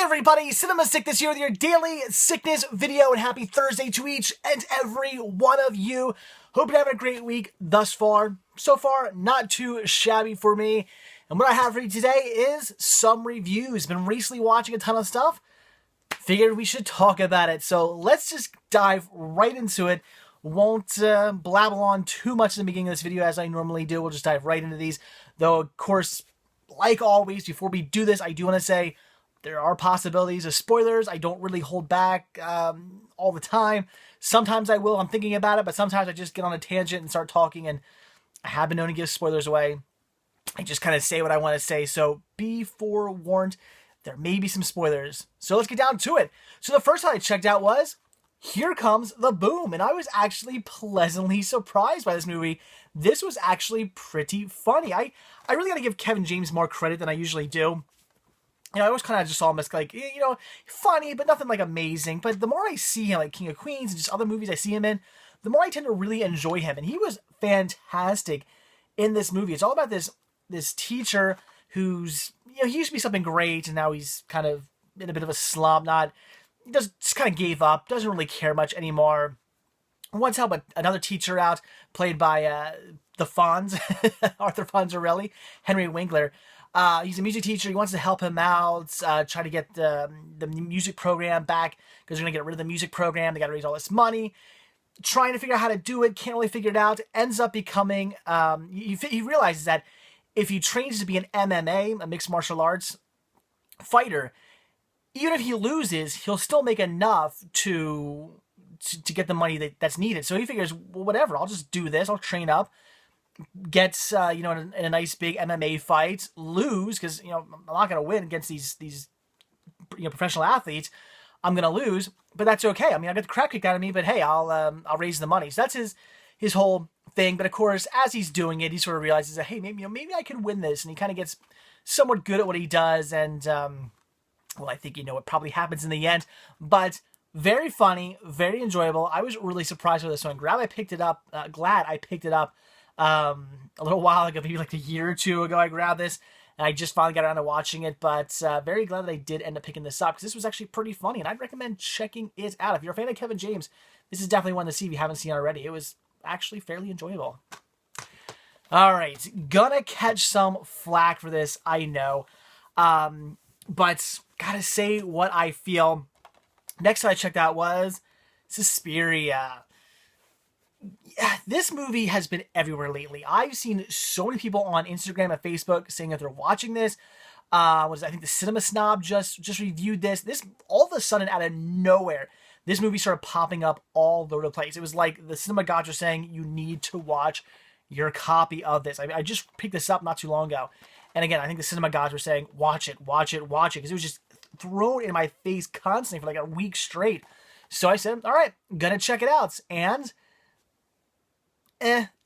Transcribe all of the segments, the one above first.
everybody, Cinema Sickness here with your daily sickness video, and happy Thursday to each and every one of you. Hope you're having a great week thus far. So far, not too shabby for me. And what I have for you today is some reviews. Been recently watching a ton of stuff. Figured we should talk about it. So let's just dive right into it. Won't blabble on too much in the beginning of this video as I normally do. We'll just dive right into these. Though, of course, like always, before we do this, I do want to say there are possibilities of spoilers. I don't really hold back all the time. Sometimes I will. I'm thinking about it, but sometimes I just get on a tangent and start talking, and I have been known to give spoilers away. I just kind of say what I want to say, so be forewarned. There may be some spoilers. So let's get down to it. So the first one I checked out was Here Comes the Boom, and I was actually pleasantly surprised by this movie. This was actually pretty funny. I really got to give Kevin James more credit than I usually do. You know, I always kind of just saw him as like, you know, funny, but nothing like amazing. But the more I see him, like King of Queens and just other movies I see him in, the more I tend to really enjoy him. And he was fantastic in this movie. It's all about this teacher who's, you know, he used to be something great, and now he's kind of in a bit of a slump. He just kind of gave up, doesn't really care much anymore. Wants help another teacher out, played by the Fonz, Arthur Fonzarelli, Henry Winkler. He's a music teacher. He wants to help him out, try to get the music program back, because they're going to get rid of the music program. They got to raise all this money. Trying to figure out how to do it, can't really figure it out. Ends up becoming, he realizes that if he trains to be an MMA, a mixed martial arts fighter, even if he loses, he'll still make enough to get the money that's needed. So he figures, well, whatever, I'll just do this. I'll train up. Gets, you know, in a nice big MMA fight, lose, because, you know, I'm not going to win against these you know, professional athletes. I'm going to lose, but that's okay. I mean, I got the crap kicked out of me, but hey, I'll raise the money. So that's his whole thing. But of course, as he's doing it, he sort of realizes that, hey, maybe I can win this, and he kind of gets somewhat good at what he does. And well, I think you know what probably happens in the end, but very funny, very enjoyable. I was really surprised with this one. Glad I picked it up. A little while ago, maybe like a year or two ago, I grabbed this, and I just finally got around to watching it, but very glad that I did end up picking this up, because this was actually pretty funny, and I'd recommend checking it out. If you're a fan of Kevin James, this is definitely one to see if you haven't seen it already. It was actually fairly enjoyable. Alright, gonna catch some flack for this, I know, but gotta say what I feel. Next one I checked out was Suspiria. Yeah, this movie has been everywhere lately. I've seen so many people on Instagram and Facebook saying that they're watching this. I think the Cinema Snob just reviewed this. This, all of a sudden, out of nowhere, this movie started popping up all over the place. It was like the Cinema Gods were saying, you need to watch your copy of this. I just picked this up not too long ago. And again, I think the Cinema Gods were saying, watch it, because it was just thrown in my face constantly for like a week straight. So I said, all right, gonna check it out. And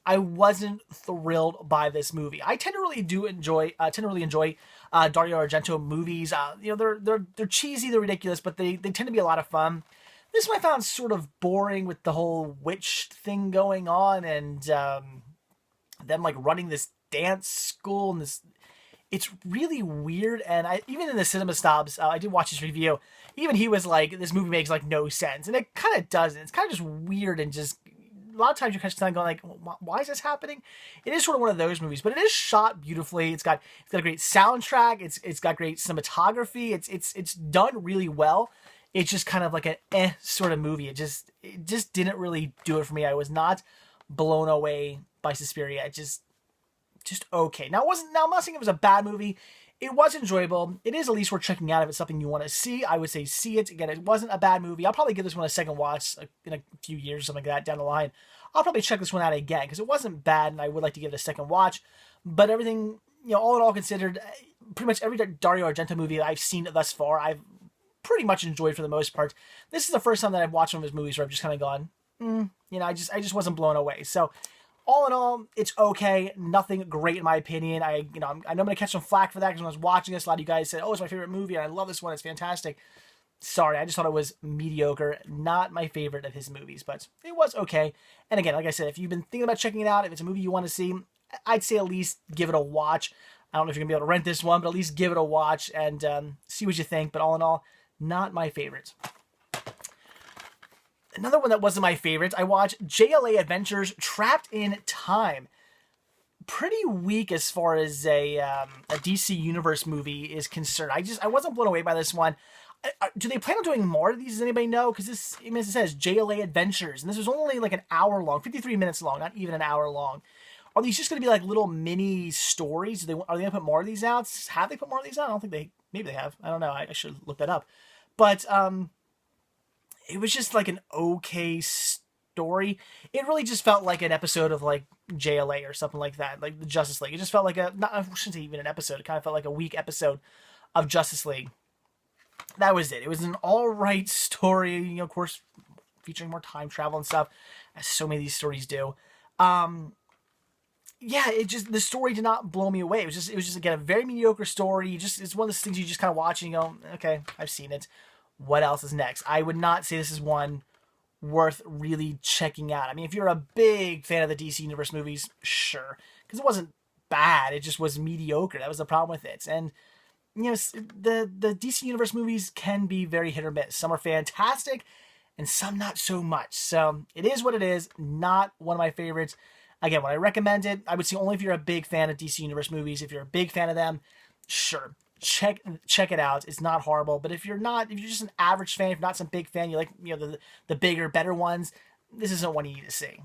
I wasn't thrilled by this movie. I tend to really enjoy Dario Argento movies. You know, they're cheesy, they're ridiculous, but they tend to be a lot of fun. This one I found sort of boring with the whole witch thing going on, and them like running this dance school, and this, it's really weird. And even in the Cinema Snobs, I did watch his review. Even he was like, this movie makes like no sense, and it kind of doesn't. It's kind of just weird, and just a lot of times you catch time going like, why is this happening? It is sort of one of those movies, but it is shot beautifully. It's got a great soundtrack. It's got great cinematography. It's done really well. It's just kind of like an sort of movie. It just didn't really do it for me. I was not blown away by Suspiria. It just okay. Now I'm not saying it was a bad movie. It was enjoyable. It is at least worth checking out if it's something you want to see. I would say see it. Again, it wasn't a bad movie. I'll probably give this one a second watch in a few years or something like that down the line. I'll probably check this one out again, because it wasn't bad, and I would like to give it a second watch. But everything, you know, all in all considered, pretty much every Dario Argento movie that I've seen thus far, I've pretty much enjoyed for the most part. This is the first time that I've watched one of his movies where I've just kind of gone, you know, I just wasn't blown away. So all in all, it's okay. Nothing great in my opinion. I know I'm going to catch some flack for that, because when I was watching this, a lot of you guys said, oh, it's my favorite movie, and I love this one. It's fantastic. Sorry, I just thought it was mediocre. Not my favorite of his movies, but it was okay. And again, like I said, if you've been thinking about checking it out, if it's a movie you want to see, I'd say at least give it a watch. I don't know if you're going to be able to rent this one, but at least give it a watch and see what you think. But all in all, not my favorite. Another one that wasn't my favorite, I watched JLA Adventures Trapped in Time. Pretty weak as far as a DC Universe movie is concerned. I wasn't blown away by this one. Do they plan on doing more of these? Does anybody know? Because this, I mean, it says JLA Adventures, and this was only like an hour long, 53 minutes long, not even an hour long. Are these just going to be like little mini stories? Are they going to put more of these out? Have they put more of these out? I don't think maybe they have. I don't know. I should look that up. But it was just like an okay story. It really just felt like an episode of like JLA or something like that, like the Justice League. It just felt like I shouldn't say even an episode. It kind of felt like a weak episode of Justice League. That was it. It was an all right story, you know, of course, featuring more time travel and stuff, as so many of these stories do. Yeah, the story did not blow me away. It was just again a very mediocre story. It's one of those things you just kind of watch and you go, okay, I've seen it. What else is next? I would not say this is one worth really checking out. I mean, if you're a big fan of the DC Universe movies, sure, because it wasn't bad. It just was mediocre. That was the problem with it. And you know, the DC Universe movies can be very hit or miss. Some are fantastic, and some not so much. So it is what it is. Not one of my favorites. Again, when I recommend it, I would say only if you're a big fan of DC Universe movies. If you're a big fan of them, sure, check it out. It's not horrible. But if you're just an average fan, if you're not some big fan, you like, you know, the bigger, better ones, this isn't one you need to see.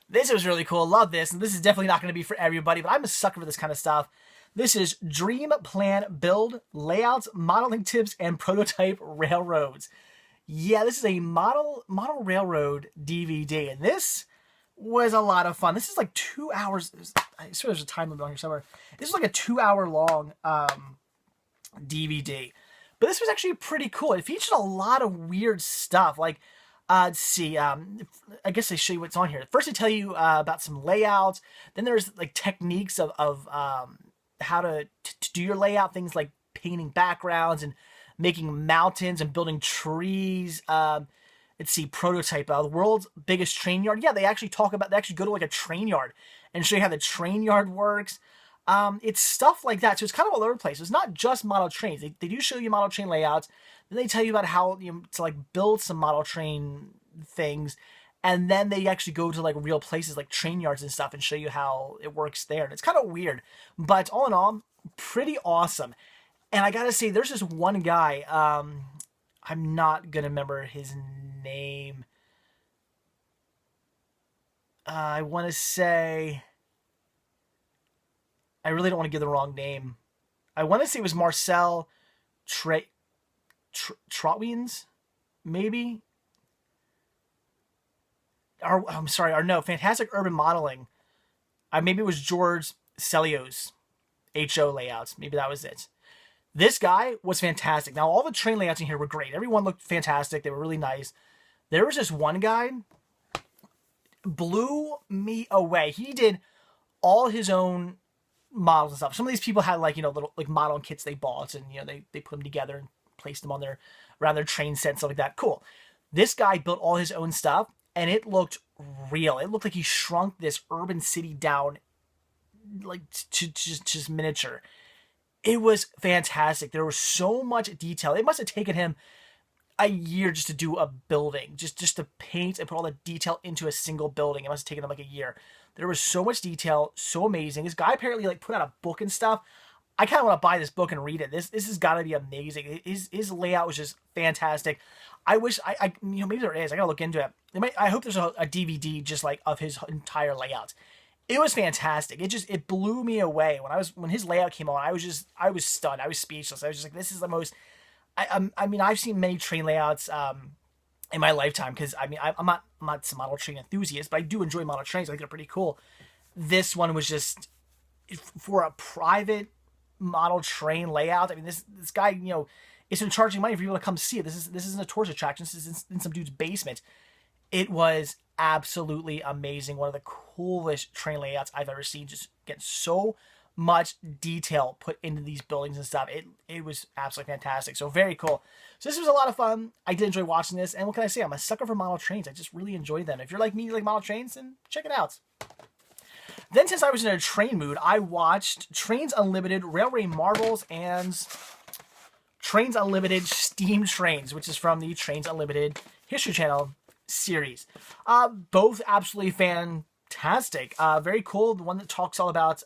This was really cool. Love this. And this is definitely not going to be for everybody, but I'm a sucker for this kind of stuff. This is Dream Plan Build Layouts, Modeling Tips, and Prototype Railroads. Yeah, this is a model railroad DVD, and this was a lot of fun. This is like 2 hours. I swear there's a time limit on here somewhere. This is like a 2 hour long DVD, but this was actually pretty cool. It featured a lot of weird stuff. Like, let's see. I guess they show you what's on here. First, they tell you about some layouts. Then there's like techniques of how to do your layout, things like painting backgrounds and making mountains and building trees. Let's see, prototype, the world's biggest train yard. Yeah, they actually go to like a train yard and show you how the train yard works. It's stuff like that. So it's kind of all over the place. It's not just model trains. They do show you model train layouts. Then they tell you about how to like build some model train things. And then they actually go to like real places like train yards and stuff and show you how it works there. And it's kind of weird, but all in all, pretty awesome. And I gotta say, there's this one guy, I'm not gonna remember his name. I want to say, I really don't want to give the wrong name. I want to say it was Marcel Trotwins, maybe? I'm sorry, no, Fantastic Urban Modeling. Maybe it was George Celios, HO Layouts. Maybe that was it. This guy was fantastic. Now, all the train layouts in here were great. Everyone looked fantastic. They were really nice. There was this one guy, blew me away. He did all his own models and stuff. Some of these people had like, you know, little like modeling kits they bought, and you know, they put them together and placed them on around their train set and stuff like that. Cool. This guy built all his own stuff, and it looked real. It looked like he shrunk this urban city down like to just miniature. It was fantastic. There was so much detail. It must have taken him a year just to do a building, just to paint and put all the detail into a single building. It must have taken him like a year. There was so much detail, so amazing. This guy apparently like put out a book and stuff. I kind of want to buy this book and read it. This has got to be amazing. His layout was just fantastic. I wish you know, maybe there is. I gotta look into it. I hope there's a DVD just like of his entire layout. It was fantastic. It blew me away when his layout came on. I was stunned. I was speechless. I was just like, this is the most. I mean, I've seen many train layouts in my lifetime, because I mean, I'm not some model train enthusiast, but I do enjoy model trains. I think they're pretty cool. This one was just for a private model train layout. I mean, this guy, you know, is been charging money for people to come see it. This isn't a tourist attraction. This is in some dude's basement. It was absolutely amazing. One of the coolest train layouts I've ever seen. Just get so much detail put into these buildings and stuff. It was absolutely fantastic. So very cool. So this was a lot of fun. I did enjoy watching this. And what can I say? I'm a sucker for model trains. I just really enjoy them. If you're like me, you like model trains, then check it out. Then, since I was in a train mood, I watched Trains Unlimited, Railway Marvels, and Trains Unlimited Steam Trains, which is from the Trains Unlimited History Channel series. Both absolutely fantastic. Very cool. The one that talks all about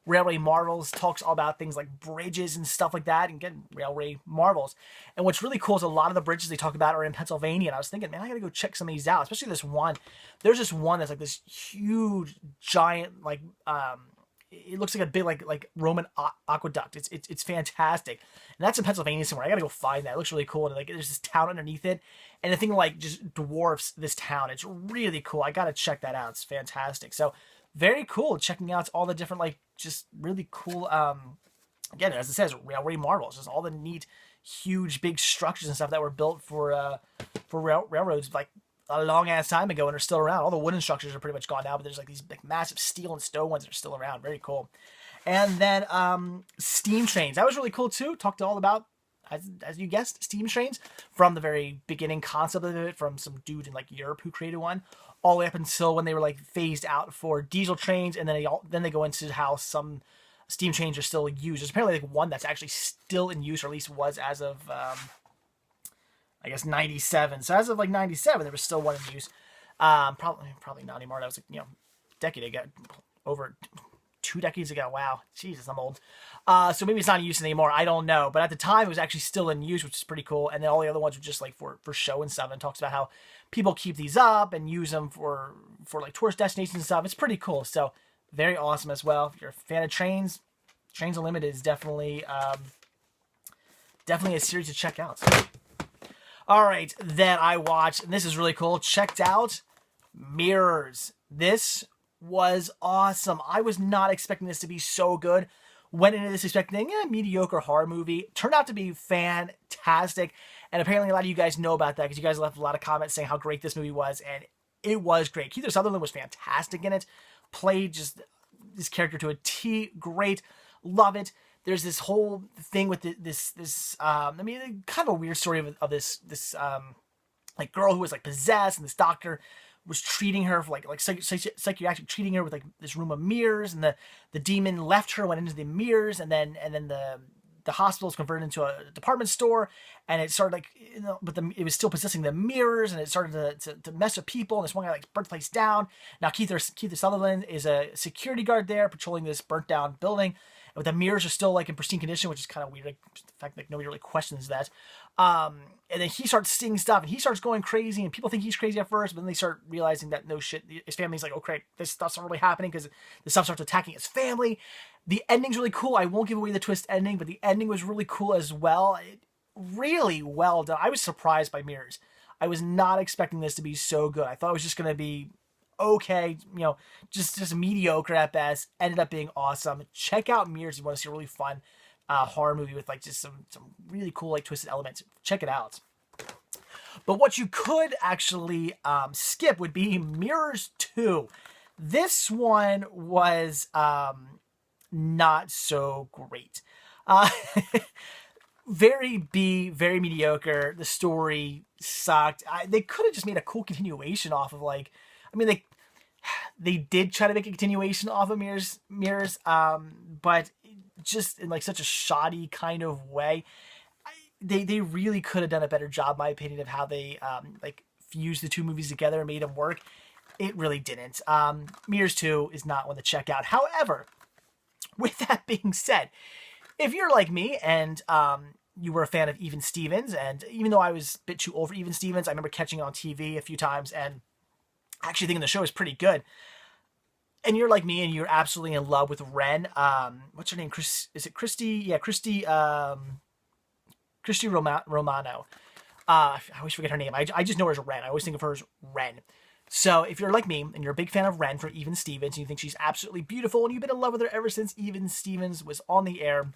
Railway Marvels talks all about things like bridges and stuff like that, and again, Railway Marvels. And what's really cool is a lot of the bridges they talk about are in Pennsylvania, and I was thinking, man, I gotta go check some of these out, especially this one. There's this one that's like this huge, giant, like, it looks like a big, like Roman aqueduct. It's fantastic. And that's in Pennsylvania somewhere. I gotta go find that. It looks really cool. And like, there's this town underneath it, and the thing like just dwarfs this town. It's really cool. I gotta check that out. It's fantastic. So very cool checking out all the different, like, just really cool, again, as it says, Railway Marvels, just all the neat, huge, big structures and stuff that were built for railroads, like, a long-ass time ago and are still around. All the wooden structures are pretty much gone now, but there's, like, these big, massive steel and stone ones that are still around. Very cool. And then, steam trains. That was really cool, too. Talked all about, as you guessed, steam trains, from the very beginning concept of it, from some dude in, like, Europe who created one, all the way up until when they were like phased out for diesel trains, and then they go into how some steam trains are still used. There's apparently like one that's actually still in use, or at least was as of I guess 97. So as of like 97, there was still one in use. Probably not anymore. That was like, decade ago, over 2 decades ago. Wow, Jesus, I'm old. So maybe it's not in use anymore. I don't know. But at the time, it was actually still in use, which is pretty cool. And then all the other ones were just like for show and stuff. And talks about how people keep these up and use them for like tourist destinations and stuff. It's pretty cool. So very awesome as well. If you're a fan of trains, Trains Unlimited is definitely a series to check out. So. All right, then I watched, and this is really cool, checked out Mirrors. This was awesome. I was not expecting this to be so good. Went into this expecting a mediocre horror movie. Turned out to be fantastic. And apparently a lot of you guys know about that because you guys left a lot of comments saying how great this movie was. And it was great. Keith Sutherland was fantastic in it. Played just this character to a T. Great. Love it. There's this whole thing with this kind of a weird story of this like girl who was like possessed, and this doctor was treating her for like psychiatric treating her with like this room of mirrors, and the demon left her, went into the mirrors, and then the hospital was converted into a department store, and it started like, but it was still possessing the mirrors, and it started to mess with people, and this one guy like burnt the place down. Now Keith Sutherland is a security guard there patrolling this burnt down building, but the mirrors are still like in pristine condition, which is kind of weird. Like, the fact that nobody really questions that. And then he starts seeing stuff, and he starts going crazy, and people think he's crazy at first, but then they start realizing that no shit, his family's like, oh great, this stuff's not really happening, because the stuff starts attacking his family. The ending's really cool. I won't give away the twist ending, but the ending was really cool as well. Really well done. I was surprised by Mirrors. I was not expecting this to be so good. I thought it was just going to be okay, just mediocre at best. Ended up being awesome. Check out Mirrors if you want to see a really fun horror movie with like just some really cool like twisted elements. Check it out. But what you could actually skip would be Mirrors 2. This one was not so great. Very very mediocre. The story sucked. They could have just made a cool continuation off of like, I mean, they did try to make a continuation off of Mirrors, but just in like such a shoddy kind of way. They really could have done a better job, in my opinion, of how they like fused the two movies together and made them work. It really didn't. Mirrors 2 is not one to check out. However, with that being said, if you're like me and you were a fan of Even Stevens, and even though I was a bit too old for Even Stevens, I remember catching it on TV a few times and actually thinking the show is pretty good. And you're like me and you're absolutely in love with Ren. What's her name? Is it Christy? Yeah, Christy Romano. I always forget her name. I just know her as Ren. I always think of her as Ren. So if you're like me and you're a big fan of Ren from Even Stevens and you think she's absolutely beautiful and you've been in love with her ever since Even Stevens was on the air,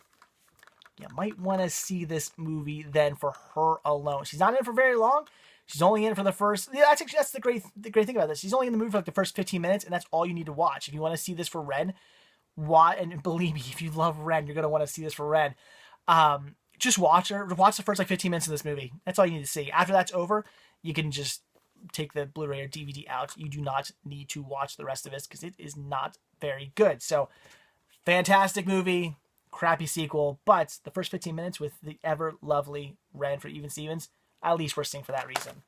you might want to see this movie then for her alone. She's not in it for very long. She's only in it for the first... Yeah, that's the great thing about this. She's only in the movie for like the first 15 minutes, and that's all you need to watch. If you want to see this for Ren, and believe me, if you love Ren, you're going to want to see this for Ren. Just watch her. Watch the first like 15 minutes of this movie. That's all you need to see. After that's over, you can just take the Blu-ray or DVD out, you do not need to watch the rest of this because it is not very good. So, fantastic movie, crappy sequel, but the first 15 minutes with the ever lovely Ren for Even Stevens, at least we're seeing for that reason.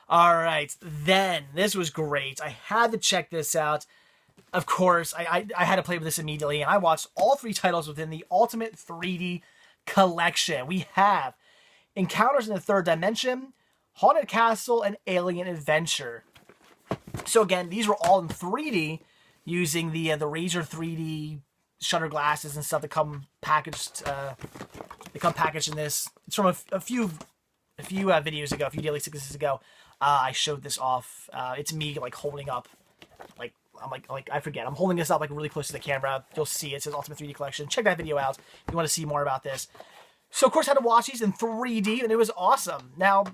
All right, then, this was great. I had to check this out. Of course, I had to play with this immediately, and I watched all 3 titles within the Ultimate 3D Collection. We have Encounters in the Third Dimension, Haunted Castle, and Alien Adventure. So again, these were all in 3D, using the Razer 3D shutter glasses and stuff that come packaged. They come packaged in this. It's from a few videos ago, a few daily sicknesses ago. I showed this off. It's me like holding up, like I'm like I forget. I'm holding this up like really close to the camera. You'll see it says Ultimate 3D Collection. Check that video out if you want to see more about this. So of course I had to watch these in 3D, and it was awesome. Now,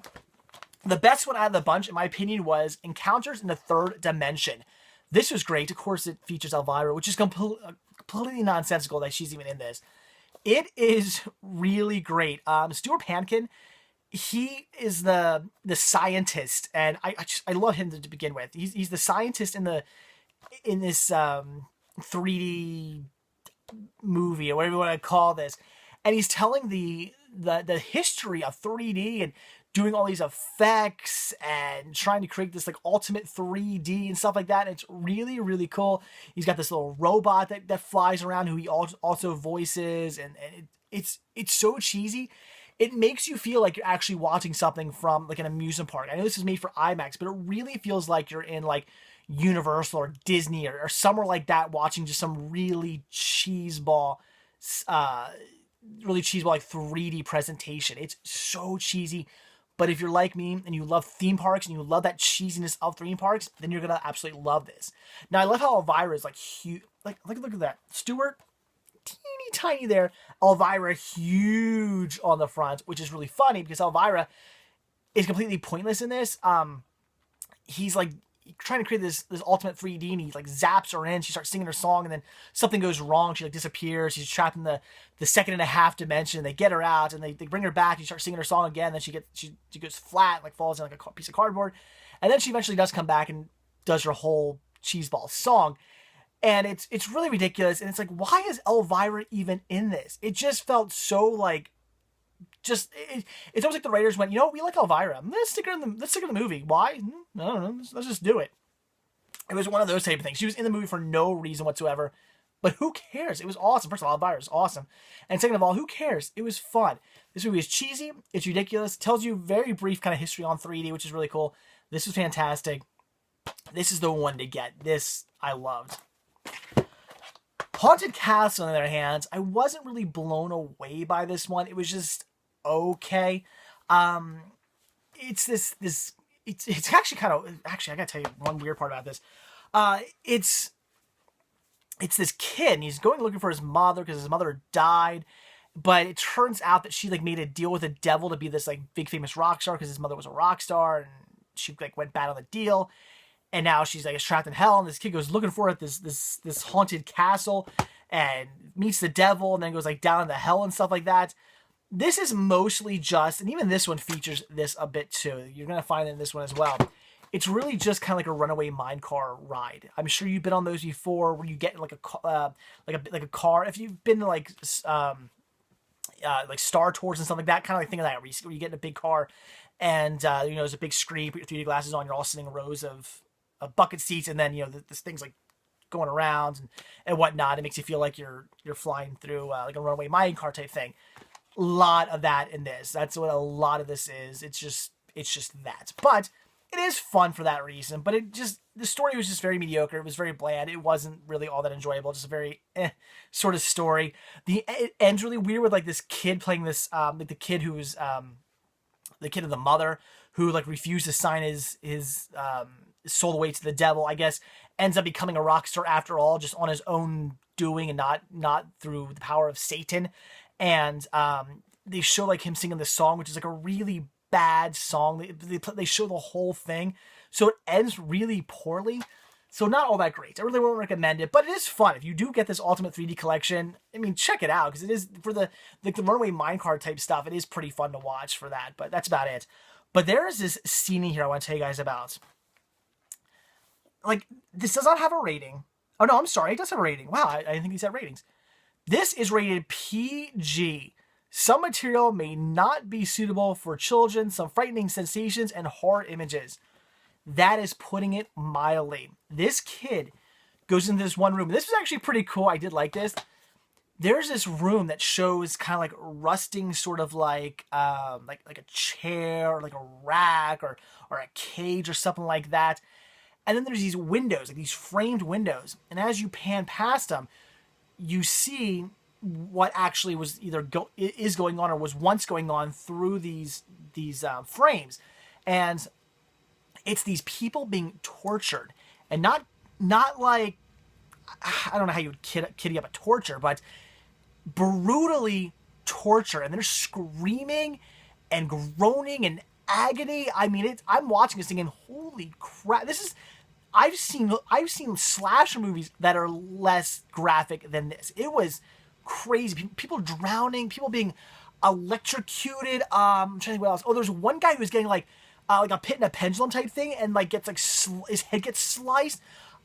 the best one out of the bunch, in my opinion, was Encounters in the Third Dimension. This was great. Of course, it features Elvira, which is completely nonsensical that she's even in this. It is really great. Stuart Pankin, he is the scientist, and I love him to begin with. He's the scientist in this 3D movie, or whatever you want to call this, and he's telling the history of 3D and doing all these effects and trying to create this like ultimate 3D and stuff like that. And it's really, really cool. He's got this little robot that flies around who he also voices, and it's so cheesy. It makes you feel like you're actually watching something from like an amusement park. I know this is made for IMAX, but it really feels like you're in like Universal or Disney or somewhere like that, watching just some really cheeseball like 3D presentation. It's so cheesy. But if you're like me and you love theme parks and you love that cheesiness of theme parks, then you're going to absolutely love this. Now, I love how Elvira is like huge. Like, look at that. Stuart, teeny tiny there. Elvira, huge on the front, which is really funny because Elvira is completely pointless in this. He's like trying to create this ultimate 3D, and he like zaps her in. She starts singing her song, and then something goes wrong. She like disappears. She's trapped in the second and a half dimension. They get her out, and they bring her back. She starts singing her song again. Then she goes flat, like falls in like a piece of cardboard, and then she eventually does come back and does her whole cheeseball song. And it's really ridiculous. And it's like, why is Elvira even in this? It just felt so like, it's almost like the writers went, we like Elvira. Let's stick her in the movie. Why? I don't know. Let's just do it. It was one of those type of things. She was in the movie for no reason whatsoever. But who cares? It was awesome. First of all, Elvira is awesome. And second of all, who cares? It was fun. This movie is cheesy. It's ridiculous. It tells you very brief kind of history on 3D, which is really cool. This was fantastic. This is the one to get. This I loved. Haunted Castle, on the other hand, I wasn't really blown away by this one. It was just okay. It's it's actually kind of, I gotta tell you one weird part about this. It's this kid, and he's going looking for his mother because his mother died, but it turns out that she like made a deal with the devil to be this like big famous rock star because his mother was a rock star, and she like went bad on the deal. And now she's like trapped in hell, and this kid goes looking for it, this haunted castle, and meets the devil, and then goes like down into hell and stuff like that. This is mostly just, and even this one features this a bit too. You're gonna find it in this one as well. It's really just kind of like a runaway minecart ride. I'm sure you've been on those before, where you get like a car. If you've been to like Star Tours and stuff like that, kind of like think of that, where you get in a big car, and there's a big screen, put your 3D glasses on, you're all sitting in rows of bucket seats, and then this thing's like going around and whatnot. It makes you feel like you're flying through like a runaway minecart type thing. A lot of that in this. That's what a lot of this is. It's just that. But it is fun for that reason. But the story was just very mediocre. It was very bland. It wasn't really all that enjoyable. Just a very sort of story. It ends really weird with like this kid playing this like the kid who was the kid of the mother who like refused to sign his soul away to the devil, I guess, ends up becoming a rock star after all, just on his own doing and not through the power of Satan. And they show like him singing this song, which is like a really bad song. They show the whole thing, so it ends really poorly. So not all that great. I really won't recommend it, but it is fun. If you do get this Ultimate 3D Collection, I mean, check it out, because it is, for the runaway minecart type stuff, it is pretty fun to watch for that, but that's about it. But there is this scene in here I want to tell you guys about. Like, this does not have a rating. Oh, no, I'm sorry. It does have a rating. Wow, I didn't think these had ratings. This is rated PG. Some material may not be suitable for children, some frightening sensations and horror images. That is putting it mildly. This kid goes into this one room. This was actually pretty cool. I did like this. There's this room that shows kind of like rusting, sort of like a chair or like a rack or a cage or something like that. And then there's these windows, like these framed windows. And as you pan past them, you see what actually was either is going on or was once going on through these frames. And it's these people being tortured, and not like, I don't know how you would kitty up a torture, but brutally torture, and they're screaming and groaning in agony. I mean, I'm watching this thinking, holy crap! I've seen slasher movies that are less graphic than this. It was crazy. People drowning, people being electrocuted. I'm trying to think what else. Oh, there's one guy who was getting like a pit and a pendulum type thing, and like gets like his head gets sliced.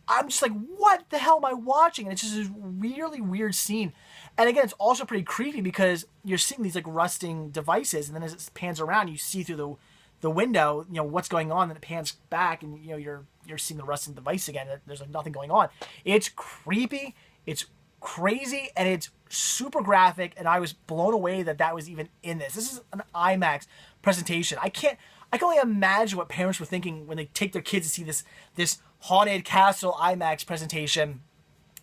I'm just like, what the hell am I watching? And it's just this really weird scene. And again, it's also pretty creepy because you're seeing these like rusting devices, and then as it pans around, you see through the window, you know, what's going on, and it pans back, and you know, you're seeing the rusting device again. There's like nothing going on. It's creepy, it's crazy, and it's super graphic, and I was blown away that was even in this. This is an IMAX presentation. I can only imagine what parents were thinking when they take their kids to see this haunted castle IMAX presentation,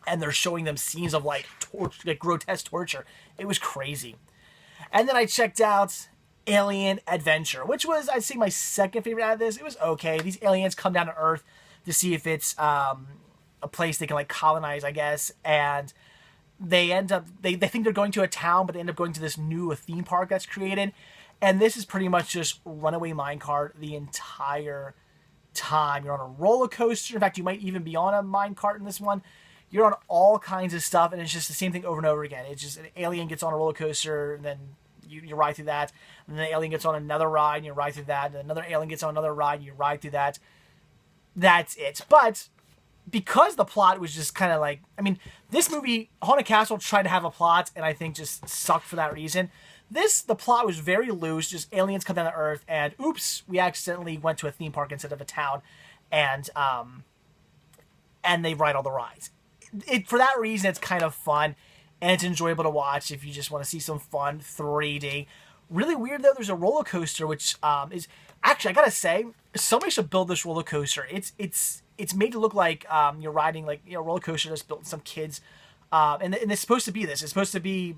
and they're showing them scenes of like grotesque torture. It was crazy. And then I checked out Alien Adventure, which was, I'd say, my second favorite out of this. It was okay. These aliens come down to Earth to see if it's a place they can like colonize, I guess, and they end up they think they're going to a town, but they end up going to this new theme park that's created. And this is pretty much just runaway minecart the entire time. You're on a roller coaster. In fact, you might even be on a minecart in this one. You're on all kinds of stuff, and it's just the same thing over and over again. It's just an alien gets on a roller coaster, and then you ride through that. And then the alien gets on another ride, and you ride through that. And another alien gets on another ride, and you ride through that. That's it. But because the plot was just kind of like, I mean, this movie, Haunted Castle, tried to have a plot, and I think just sucked for that reason. The plot was very loose, just aliens come down to Earth, and oops, we accidentally went to a theme park instead of a town, and they ride all the rides. For that reason, it's kind of fun, and it's enjoyable to watch if you just want to see some fun 3D. Really weird, though, there's a roller coaster, which is, actually, I gotta say, somebody should build this roller coaster. It's made to look like you're riding, like, you know, a roller coaster that's built some kids, and it's supposed to be this. It's supposed to be,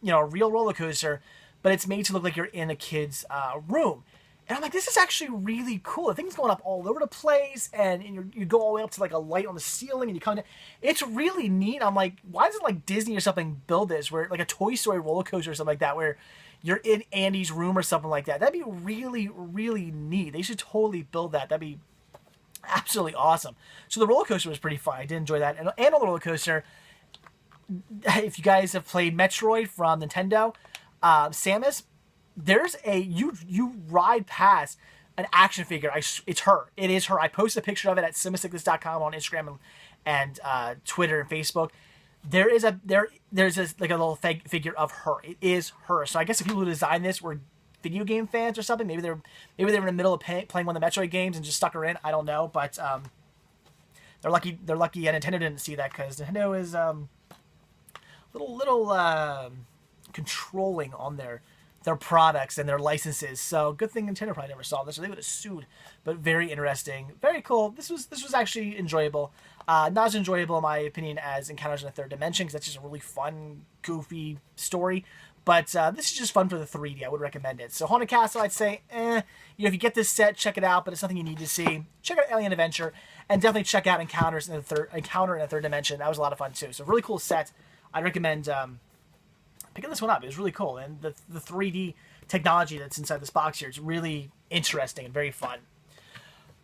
you know, a real roller coaster, but it's made to look like you're in a kid's room. And I'm like, this is actually really cool. The thing's going up all over the place, and you go all the way up to like a light on the ceiling, and you come down. It's really neat. I'm like, why doesn't like Disney or something build this, where like a Toy Story roller coaster or something like that, where you're in Andy's room or something like that? That'd be really, really neat. They should totally build that. That'd be absolutely awesome. So the roller coaster was pretty fun. I did enjoy that. And on the roller coaster, if you guys have played Metroid from Nintendo, Samus, there's you ride past an action figure. It's her. It is her. I posted a picture of it at CinemaSickness.com on Instagram and Twitter and Facebook. There's like a little figure of her. It is her. So I guess the people who designed this were video game fans or something. Maybe they were in the middle of playing one of the Metroid games and just stuck her in. I don't know, but they're lucky. Nintendo didn't see that, because Nintendo is little controlling on their products and their licenses. So good thing Nintendo probably never saw this, or they would have sued. But very interesting, very cool. This was actually enjoyable. Not as enjoyable in my opinion as Encounters in the Third Dimension, because that's just a really fun, goofy story. But this is just fun for the 3D. I would recommend it. So Haunted Castle, I'd say, if you get this set, check it out. But it's nothing you need to see. Check out Alien Adventure, and definitely check out Encounter in the Third Dimension. That was a lot of fun too. So really cool set. I'd recommend picking this one up. It was really cool, and the 3D technology that's inside this box here is really interesting and very fun.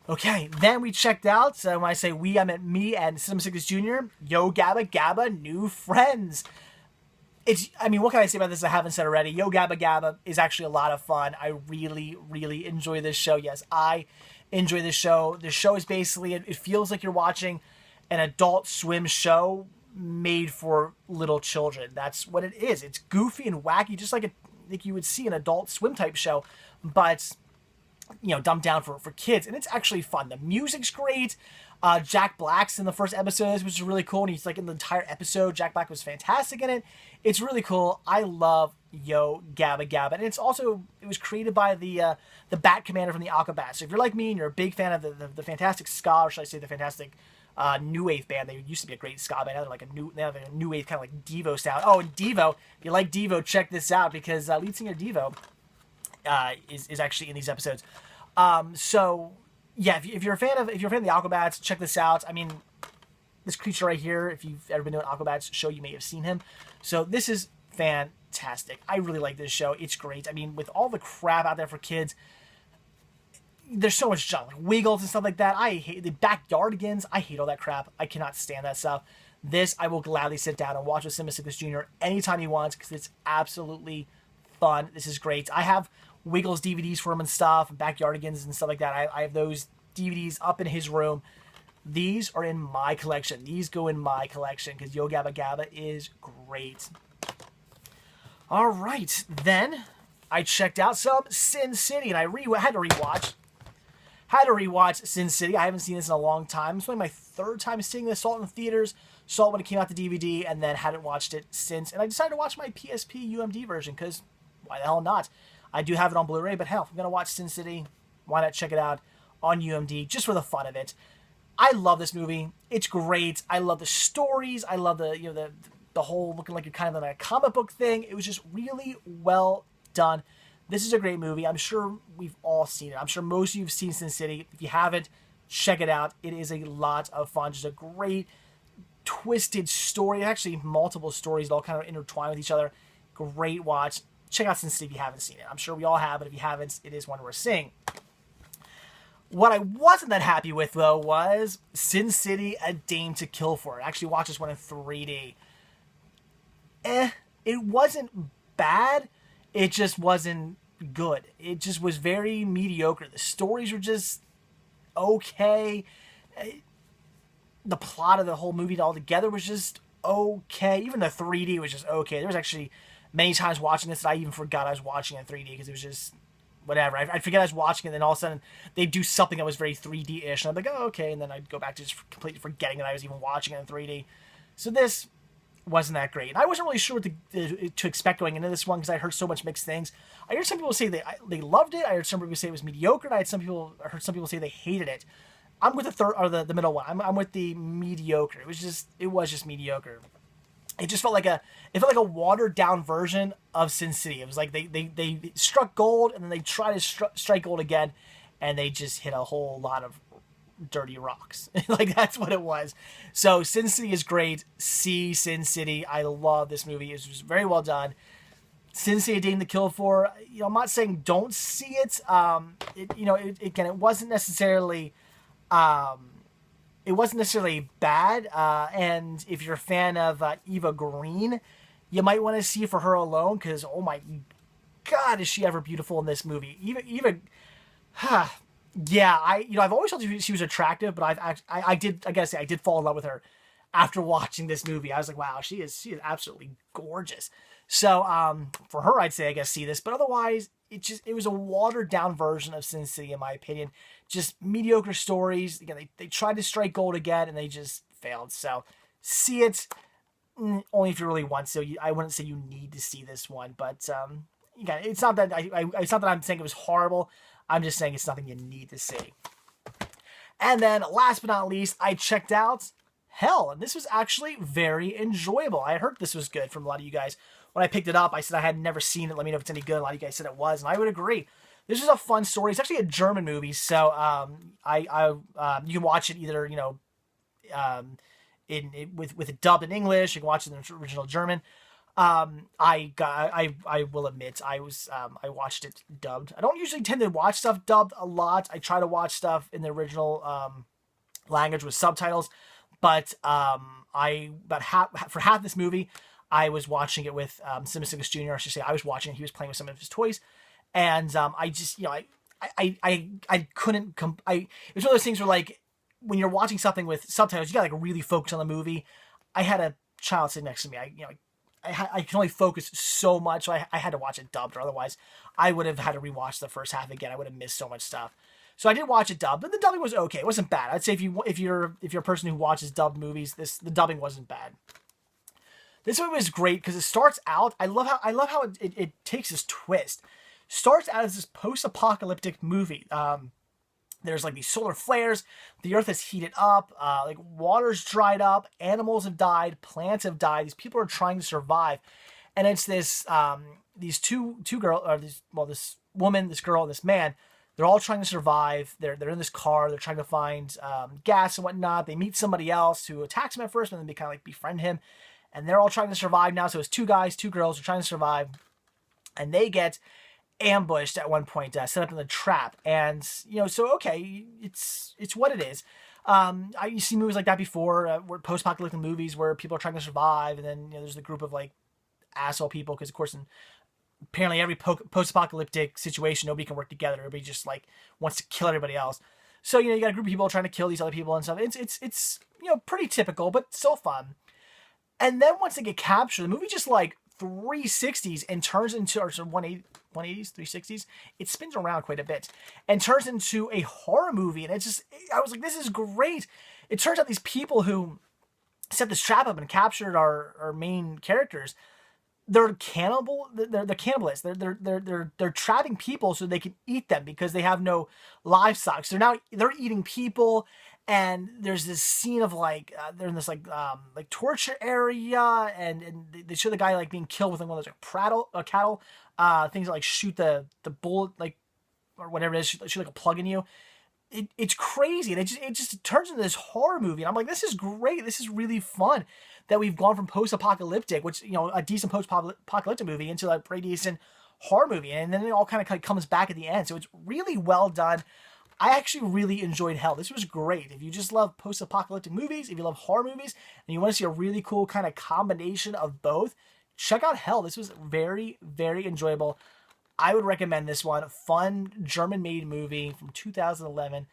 Okay, then we checked out, so when I say we, I meant me and Cinema Sickness Jr., Yo Gabba Gabba, New Friends. I mean, what can I say about this I haven't said already? Yo Gabba Gabba is actually a lot of fun. I really, really enjoy this show. Yes, I enjoy this show. The show is basically, it feels like you're watching an Adult Swim show made for little children. That's what it is. It's goofy and wacky, just like like you would see an Adult Swim type show, but dumbed down for kids, and it's actually fun. The music's great. Jack Black's in the first episode, which is really cool, and he's like in the entire episode. Jack Black was fantastic in it. It's really cool. I love Yo Gabba Gabba, and it was created by the Bat Commander from the Aquabats. So if you're like me and you're a big fan of the fantastic ska, or should I say the fantastic new wave band, they used to be a great ska band. Now they're like they have a new wave kind of like Devo sound. Oh, and Devo, if you like Devo, check this out, because lead singer Devo is actually in these episodes. So yeah, if you're a fan of the Aquabats, check this out. I mean, this creature right here, if you've ever been to an Aquabats show, you may have seen him. So this is fantastic. I really like this show. It's great. I mean, with all the crap out there for kids, there's so much junk, like Wiggles and stuff like that. I hate the Backyardigans. I hate all that crap. I cannot stand that stuff. This, I will gladly sit down and watch with Simba Sickles Jr. anytime he wants, because it's absolutely fun. This is great. I have Wiggles DVDs for him and stuff, and Backyardigans and stuff like that. I have those DVDs up in his room. These are in my collection. These go in my collection because Yo Gabba Gabba is great. All right, then I checked out some Sin City, and I had to rewatch Sin City. I haven't seen this in a long time. It's only my third time seeing this. Saw it in theaters, saw it when it came out the DVD, and then hadn't watched it since. And I decided to watch my PSP UMD version because why the hell not? I do have it on Blu-ray, but hell, if I'm going to watch Sin City, why not check it out on UMD just for the fun of it? I love this movie. It's great. I love the stories. I love the whole looking like you're kind of in a comic book thing. It was just really well done. This is a great movie. I'm sure we've all seen it. I'm sure most of you have seen Sin City. If you haven't, check it out. It is a lot of fun. Just a great, twisted story. Actually, multiple stories that all kind of intertwine with each other. Great watch. Check out Sin City if you haven't seen it. I'm sure we all have, but if you haven't, it is one worth seeing. What I wasn't that happy with, though, was Sin City: A Dame to Kill For. I actually watched this one in 3D. It wasn't bad. It just wasn't good. It just was very mediocre. The stories were just okay. The plot of the whole movie altogether was just okay. Even the 3D was just okay. There was actually many times watching this that I even forgot I was watching it in 3D because it was just whatever. I'd forget I was watching it, and then all of a sudden they'd do something that was very 3D-ish, and I'd be like, oh, okay, and then I'd go back to just completely forgetting that I was even watching it in 3D. So this wasn't that great. And I wasn't really sure what to expect going into this one because I heard so much mixed things. I heard some people say they loved it. I heard some people say it was mediocre, and I heard some people say they hated it. I'm with the middle one. I'm with the mediocre. It was just mediocre. It just felt like a watered down version of Sin City. It was like they struck gold and then they tried to strike gold again, and they just hit a whole lot of dirty rocks. Like that's what it was. So Sin City is great. See Sin City. I love this movie. It was very well done. Sin City: A Dame to Kill For. I'm not saying don't see it. Again, it wasn't necessarily. It wasn't necessarily bad, and if you're a fan of Eva Green, you might want to see it for her alone, because oh my god, is she ever beautiful in this movie. Eva, yeah, I've always thought she was attractive, but I gotta say I did fall in love with her after watching this movie. I was like, wow, she is absolutely gorgeous. So for her, I'd say I guess see this, but otherwise it was a watered down version of Sin City in my opinion. Just mediocre stories. Again, they tried to strike gold again and they just failed. So see it only if you really want. So I wouldn't say you need to see this one, but again, it's not that it's not that I'm saying it was horrible. I'm just saying it's nothing you need to see. And then last but not least, I checked out Hell, and this was actually very enjoyable. I heard this was good from a lot of you guys. When I picked it up, I said I had never seen it. Let me know if it's any good. A lot of you guys said it was, and I would agree. This is a fun story. It's actually a German movie, so you can watch it either with it dubbed in English. You can watch it in the original German. I will admit I watched it dubbed. I don't usually tend to watch stuff dubbed a lot. I try to watch stuff in the original language with subtitles, but for half this movie, I was watching it with Cinema Sickness Jr. I should say I was watching it. He was playing with some of his toys. And I just, I couldn't, it was one of those things where like, when you're watching something with subtitles, you gotta like really focus on the movie. I had a child sitting next to me. I can only focus so much, so I had to watch it dubbed, or otherwise I would have had to rewatch the first half again. I would have missed so much stuff. So I did watch it dubbed, but the dubbing was okay. It wasn't bad. I'd say if you're a person who watches dubbed movies, the dubbing wasn't bad. This movie was great because it starts out. I love how it takes this twist. Starts out as this post-apocalyptic movie. There's like these solar flares. The earth is heated up. Like water's dried up. Animals have died. Plants have died. These people are trying to survive, and it's this these two girls, or this woman, this girl, and this man. They're all trying to survive. They're in this car. They're trying to find gas and whatnot. They meet somebody else who attacks them at first, and then they kind of like befriend him. And they're all trying to survive now. So it's two guys, two girls are trying to survive, and they get ambushed at one point, set up in the trap. And so okay, it's what it is. You see movies like that before, where post-apocalyptic movies where people are trying to survive, and then there's the group of like asshole people, because of course apparently every post-apocalyptic situation, nobody can work together. Everybody just like wants to kill everybody else. So you got a group of people trying to kill these other people and stuff. It's pretty typical, but still fun. And then once they get captured, the movie just like 360s and turns into, or 180s, 360s. It spins around quite a bit and turns into a horror movie. And I was like, this is great. It turns out these people who set this trap up and captured our main characters, they're cannibal. They're cannibalists. They're trapping people so they can eat them because they have no livestock. So they're eating people. And there's this scene of like they're in this like torture area, and they show the guy like being killed with one of those like cattle things that like shoot the bullet, like, or whatever it is, shoot like a plug in you. It's crazy, and it just turns into this horror movie. And I'm like, this is great. This is really fun that we've gone from post-apocalyptic, which a decent post-apocalyptic movie, into a pretty decent horror movie, and then it all kind of comes back at the end. So it's really well done. I actually really enjoyed Hell. This was great. If you just love post-apocalyptic movies, if you love horror movies, and you want to see a really cool kind of combination of both, check out Hell. This was very, very enjoyable. I would recommend this one. Fun, German-made movie from 2011.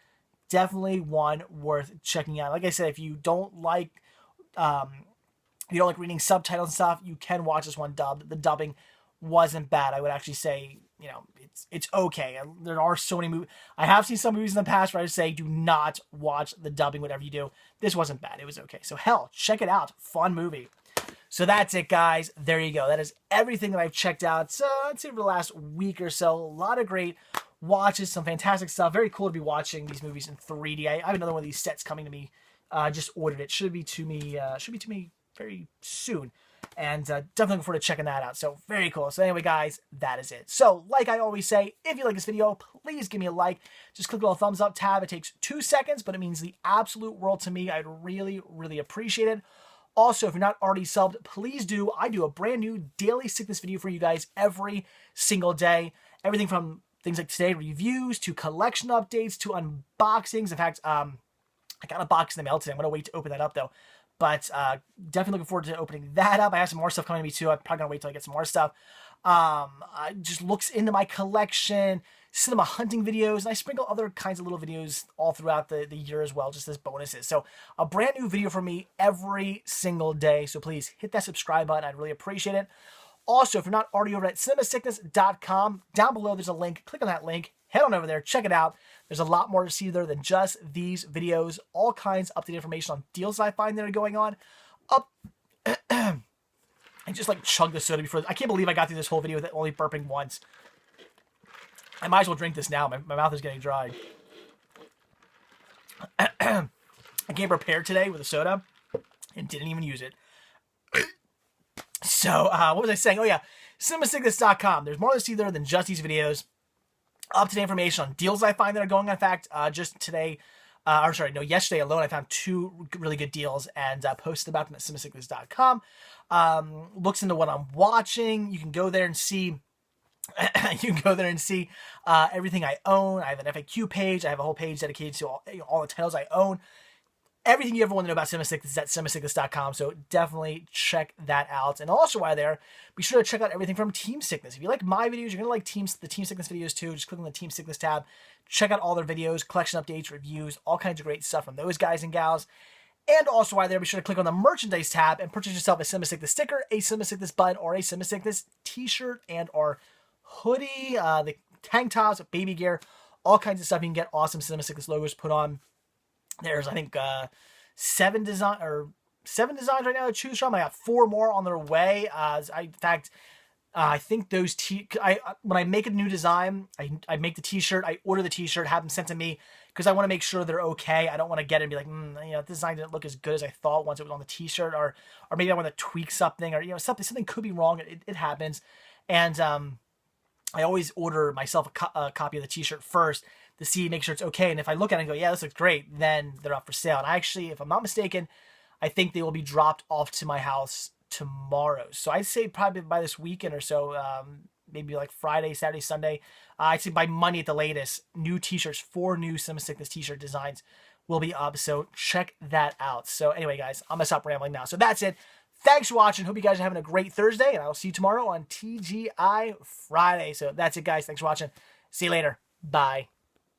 Definitely one worth checking out. Like I said, if you don't like reading subtitles and stuff, you can watch this one dubbed. The dubbing wasn't bad. I would actually say, it's okay. There are so many movies. I have seen some movies in the past where I say, do not watch the dubbing, whatever you do. This wasn't bad. It was okay. So Hell, check it out. Fun movie. So that's it, guys. There you go. That is everything that I've checked out. So I'd say over the last week or so, a lot of great watches, some fantastic stuff. Very cool to be watching these movies in 3D. I have another one of these sets coming to me. Just ordered it. Should be to me very soon. And definitely looking forward to checking that out. So very cool. So anyway, guys, that is it. So like I always say, if you like this video, please give me a like. Just click the little thumbs up tab. It takes 2 seconds, but it means the absolute world to me. I'd really, really appreciate it. Also, if you're not already subbed, please do. I do a brand new daily sickness video for you guys every single day. Everything from things like today reviews to collection updates to unboxings. In fact, I got a box in the mail today. I'm going to wait to open that up though. But definitely looking forward to opening that up. I have some more stuff coming to me too. I'm probably going to wait till I get some more stuff. Just looks into my collection, cinema hunting videos, and I sprinkle other kinds of little videos all throughout the year as well, just as bonuses. So a brand new video from me every single day. So please hit that subscribe button. I'd really appreciate it. Also, if you're not already over at cinemasickness.com, down below there's a link. Click on that link. Head on over there. Check it out. There's a lot more to see there than just these videos. All kinds of up-to-date information on deals I find that are going on. I just like chugged the soda before. I can't believe I got through this whole video with only burping once. I might as well drink this now. My mouth is getting dry. I came prepared today with a soda and didn't even use it. So, what was I saying? Oh, yeah. CinemaSickness.com. There's more to see there than just these videos. Up-to-date information on deals I find that are going on. In fact, just today, yesterday alone, I found 2 really good deals and posted about them at CinemaSickness.com. Looks into what I'm watching. You can go there and see everything I own. I have an FAQ page. I have a whole page dedicated to all the titles I own. Everything you ever want to know about Cinema Sickness is at cinemasickness.com, so definitely check that out. And also while there, be sure to check out everything from Team Sickness. If you like my videos, you're going to like the Team Sickness videos too. Just click on the Team Sickness tab. Check out all their videos, collection updates, reviews, all kinds of great stuff from those guys and gals. And also while there, be sure to click on the merchandise tab and purchase yourself a Cinema Sickness sticker, a Cinema Sickness button, or a Cinema Sickness t-shirt and or hoodie, the tank tops, baby gear, all kinds of stuff. You can get awesome Cinema Sickness logos put on. There's, I think, 7 designs right now to choose from. I got 4 more on their way. In fact, I think those when I make a new design, I make the t-shirt, I order the t-shirt, have them sent to me because I want to make sure they're okay. I don't want to get it and be like, this design didn't look as good as I thought once it was on the t-shirt, or maybe I want to tweak something, or something could be wrong. It happens, and I always order myself a copy of the t-shirt first to make sure it's okay. And if I look at it and go, yeah, this looks great, then they're up for sale. And I actually, if I'm not mistaken, I think they will be dropped off to my house tomorrow. So I'd say probably by this weekend or so, maybe like Friday, Saturday, Sunday. I'd say by Monday at the latest, new t-shirts, 4 new Cinema Sickness t-shirt designs will be up. So check that out. So anyway, guys, I'm going to stop rambling now. So that's it. Thanks for watching. Hope you guys are having a great Thursday, and I'll see you tomorrow on TGI Friday. So that's it, guys. Thanks for watching. See you later. Bye.